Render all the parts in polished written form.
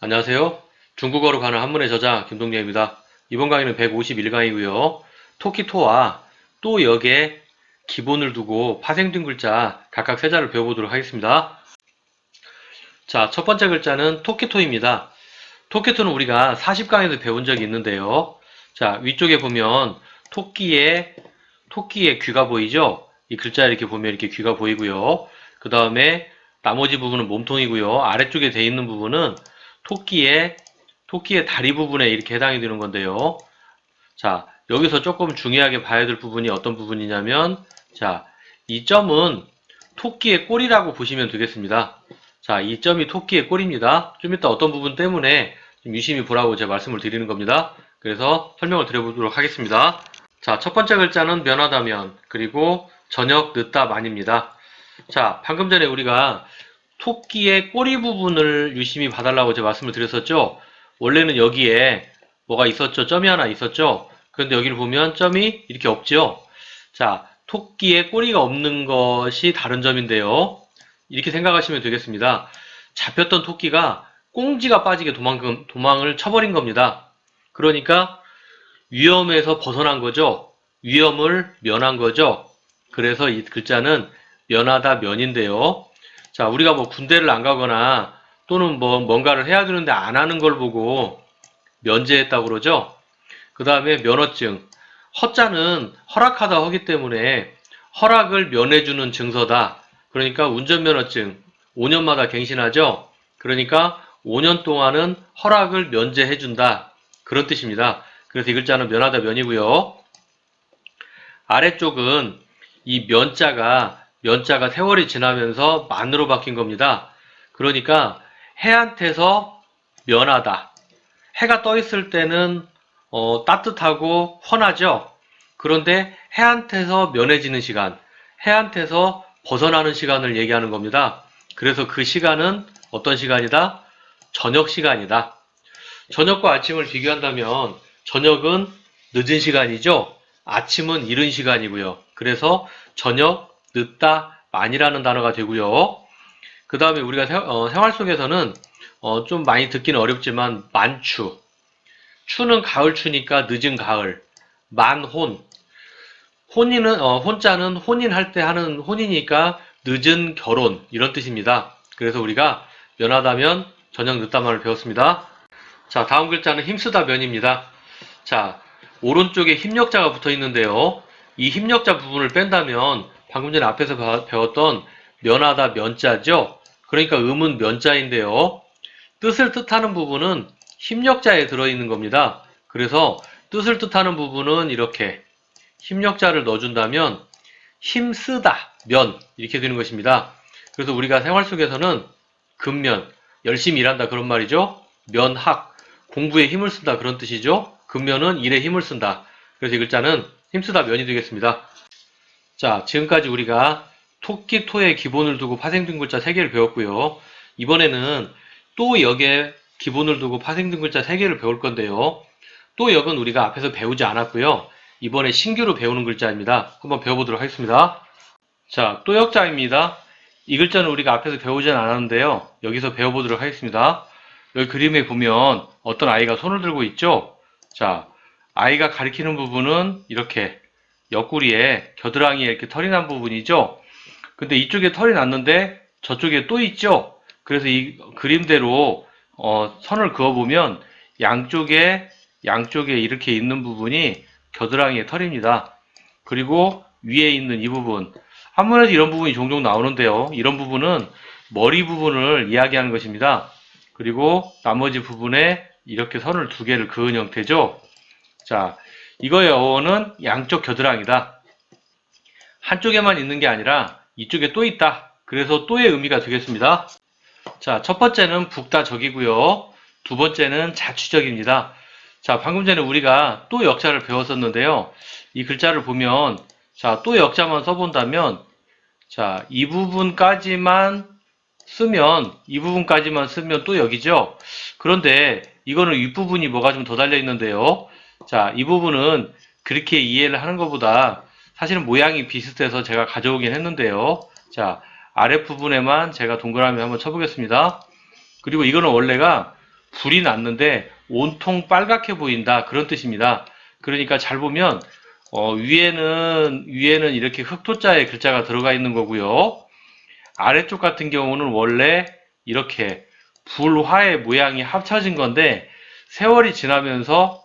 안녕하세요. 중국어로 가는 한문의 저자 김동재입니다. 이번 강의는 151강이고요. 토끼토와 또 역의 기본을 두고 파생된 글자 각각 세 자를 배워보도록 하겠습니다. 자, 첫 번째 글자는 토끼토입니다. 토끼토는 우리가 40강에서 배운 적이 있는데요. 자, 위쪽에 보면 토끼의 귀가 보이죠? 이 글자 이렇게 보면 이렇게 귀가 보이고요. 그 다음에 나머지 부분은 몸통이고요. 아래쪽에 돼 있는 부분은 토끼의 다리 부분에 이렇게 해당이 되는 건데요. 자, 여기서 조금 중요하게 봐야 될 부분이 어떤 부분이냐면, 자, 이 점은 토끼의 꼬리라고 보시면 되겠습니다. 자, 이 점이 토끼의 꼬리입니다. 좀 이따 어떤 부분 때문에 좀 유심히 보라고 제가 말씀을 드리는 겁니다. 그래서 설명을 드려보도록 하겠습니다. 자, 첫 번째 글자는 면하다면, 그리고 저녁, 늦다, 만입니다. 자, 방금 전에 우리가 토끼의 꼬리 부분을 유심히 봐달라고 제가 말씀을 드렸었죠. 원래는 여기에 뭐가 있었죠? 점이 하나 있었죠. 그런데 여기를 보면 점이 이렇게 없죠. 자, 토끼의 꼬리가 없는 것이 다른 점인데요. 이렇게 생각하시면 되겠습니다. 잡혔던 토끼가 꽁지가 빠지게 도망을 쳐버린 겁니다. 그러니까 위험에서 벗어난 거죠. 위험을 면한 거죠. 그래서 이 글자는 면하다 면인데요. 자, 우리가 뭐 군대를 안 가거나 또는 뭐 뭔가를 해야 되는데 안 하는 걸 보고 면제했다고 그러죠. 그 다음에 면허증. 허자는 허락하다 허기 때문에 허락을 면해주는 증서다. 그러니까 운전면허증 5년마다 갱신하죠. 그러니까 5년 동안은 허락을 면제해준다. 그런 뜻입니다. 그래서 이 글자는 면하다 면이고요. 아래쪽은 이 면자가 세월이 지나면서 만으로 바뀐 겁니다. 그러니까 해한테서 면하다. 해가 떠 있을 때는 따뜻하고 환하죠. 그런데 해한테서 면해지는 시간, 해한테서 벗어나는 시간을 얘기하는 겁니다. 그래서 그 시간은 어떤 시간이다? 저녁 시간이다. 저녁과 아침을 비교한다면 저녁은 늦은 시간이죠. 아침은 이른 시간이고요. 그래서 저녁, 늦다, 만이라는 단어가 되고요. 그 다음에 우리가 생활 속에서는 좀 많이 듣기는 어렵지만 만추, 추는 가을 추니까 늦은 가을, 만혼, 혼자는 혼인할 때 하는 혼이니까 늦은 결혼 이런 뜻입니다. 그래서 우리가 면하다면 저녁 늦다만을 배웠습니다. 자, 다음 글자는 힘쓰다 면입니다. 자, 오른쪽에 힘력자가 붙어 있는데요. 이 힘력자 부분을 뺀다면 방금 전에 앞에서 배웠던 면하다 면자죠. 그러니까 음은 면자인데요. 뜻을 뜻하는 부분은 힘력자에 들어있는 겁니다. 그래서 뜻을 뜻하는 부분은 이렇게 힘력자를 넣어준다면 힘쓰다 면 이렇게 되는 것입니다. 그래서 우리가 생활 속에서는 근면 열심히 일한다 그런 말이죠. 면학 공부에 힘을 쓴다 그런 뜻이죠. 근면은 일에 힘을 쓴다. 그래서 이 글자는 힘쓰다 면이 되겠습니다. 자, 지금까지 우리가 토끼 토의 기본을 두고 파생된 글자 3개를 배웠고요. 이번에는 또 역의 기본을 두고 파생된 글자 3개를 배울 건데요. 또 역은 우리가 앞에서 배우지 않았고요. 이번에 신규로 배우는 글자입니다. 한번 배워보도록 하겠습니다. 자, 또 역자입니다. 이 글자는 우리가 앞에서 배우진 않았는데요. 여기서 배워보도록 하겠습니다. 여기 그림에 보면 어떤 아이가 손을 들고 있죠? 자, 아이가 가리키는 부분은 이렇게 옆구리에 겨드랑이에 이렇게 털이 난 부분이죠? 근데 이쪽에 털이 났는데 저쪽에 또 있죠? 그래서 이 그림대로 선을 그어보면 양쪽에 이렇게 있는 부분이 겨드랑이의 털입니다. 그리고 위에 있는 이 부분, 한문에서 이런 부분이 종종 나오는데요. 이런 부분은 머리 부분을 이야기하는 것입니다. 그리고 나머지 부분에 이렇게 선을 2개를 그은 형태죠. 자, 이거의 어원은 양쪽 겨드랑이다. 한쪽에만 있는 게 아니라 이쪽에 또 있다. 그래서 또의 의미가 되겠습니다. 자, 첫 번째는 북다적이고요. 두 번째는 자취적입니다. 자, 방금 전에 우리가 또 역자를 배웠었는데요. 이 글자를 보면 자, 또 역자만 써본다면 자, 이 부분까지만 쓰면 또 역이죠. 그런데 이거는 윗부분이 뭐가 좀 더 달려 있는데요. 자, 이 부분은 그렇게 이해를 하는 것보다 사실은 모양이 비슷해서 제가 가져오긴 했는데요. 자, 아랫부분에만 제가 동그라미 한번 쳐보겠습니다. 그리고 이거는 원래가 불이 났는데 온통 빨갛게 보인다. 그런 뜻입니다. 그러니까 잘 보면 위에는 이렇게 흑토자의 글자가 들어가 있는 거고요. 아래쪽 같은 경우는 원래 이렇게 불화의 모양이 합쳐진 건데 세월이 지나면서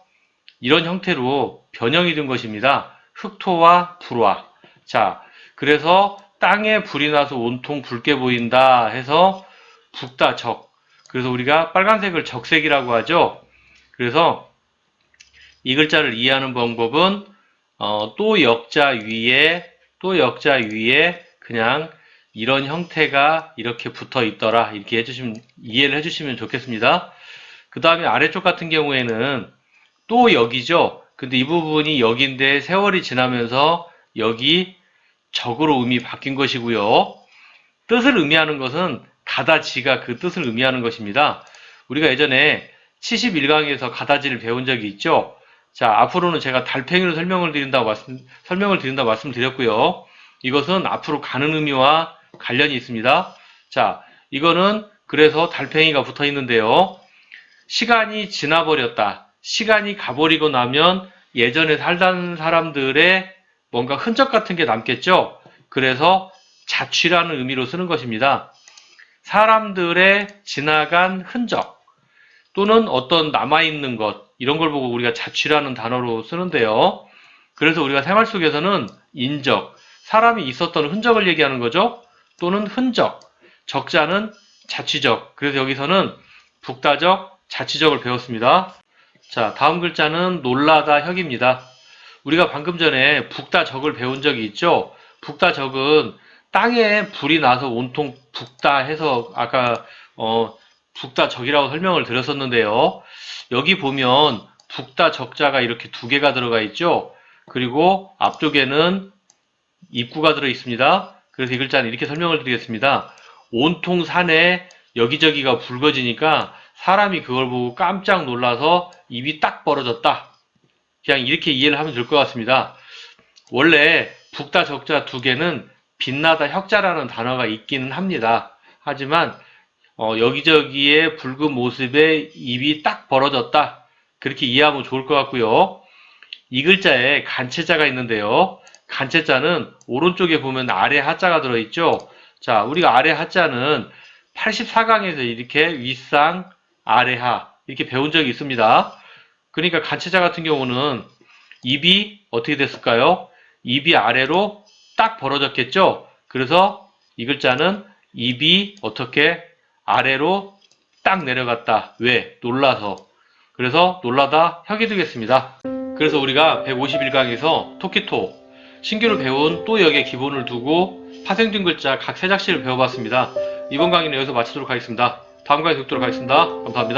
이런 형태로 변형이 된 것입니다. 흑토와 불화. 자, 그래서 땅에 불이 나서 온통 붉게 보인다 해서 붉다 적. 그래서 우리가 빨간색을 적색이라고 하죠. 그래서 이 글자를 이해하는 방법은 또 역자 위에 그냥 이런 형태가 이렇게 붙어 있더라. 이렇게 이해를 해주시면 좋겠습니다. 그 다음에 아래쪽 같은 경우에는 또 역이죠. 근데 이 부분이 역인데 세월이 지나면서 역이 적으로 음이 바뀐 것이고요. 뜻을 의미하는 것은 가다지가 그 뜻을 의미하는 것입니다. 우리가 예전에 71강에서 가다지를 배운 적이 있죠. 자, 앞으로는 제가 달팽이로 설명을 드린다고 말씀드렸고요. 이것은 앞으로 가는 의미와 관련이 있습니다. 자, 이거는 그래서 달팽이가 붙어 있는데요. 시간이 지나버렸다. 시간이 가버리고 나면 예전에 살던 사람들의 뭔가 흔적 같은 게 남겠죠. 그래서 자취라는 의미로 쓰는 것입니다. 사람들의 지나간 흔적 또는 어떤 남아있는 것 이런 걸 보고 우리가 자취라는 단어로 쓰는데요. 그래서 우리가 생활 속에서는 인적, 사람이 있었던 흔적을 얘기하는 거죠. 또는 흔적, 적자는 자취적. 그래서 여기서는 북다적, 자취적을 배웠습니다. 자, 다음 글자는 놀라다 혁입니다. 우리가 방금 전에 북다적을 배운 적이 있죠. 북다적은 땅에 불이 나서 온통 붉다 해서 아까 북다적이라고 설명을 드렸었는데요. 여기 보면 북다적자가 이렇게 두 개가 들어가 있죠. 그리고 앞쪽에는 입구가 들어 있습니다. 그래서 이 글자는 이렇게 설명을 드리겠습니다. 온통 산에 여기저기가 붉어지니까 사람이 그걸 보고 깜짝 놀라서 입이 딱 벌어졌다. 그냥 이렇게 이해를 하면 될 것 같습니다. 원래 북다적자 두 개는 빛나다 혁자라는 단어가 있기는 합니다. 하지만 여기저기에 붉은 모습에 입이 딱 벌어졌다. 그렇게 이해하면 좋을 것 같고요. 이 글자에 간체자가 있는데요. 간체자는 오른쪽에 보면 아래 하자가 들어있죠. 자, 우리가 아래 하자는 84강에서 이렇게 윗상, 아래하 이렇게 배운 적이 있습니다. 그러니까 간체자 같은 경우는 입이 어떻게 됐을까요? 입이 아래로 딱 벌어졌겠죠. 그래서 이 글자는 입이 어떻게 아래로 딱 내려갔다. 왜? 놀라서. 그래서 놀라다 혁이 되겠습니다. 그래서 우리가 151강에서 토끼토, 신규로 배운 또 역의 기본을 두고 파생된 글자 각 세 작시를 배워봤습니다. 이번 강의는 여기서 마치도록 하겠습니다. 다음 강의 뵙도록 하겠습니다. 감사합니다.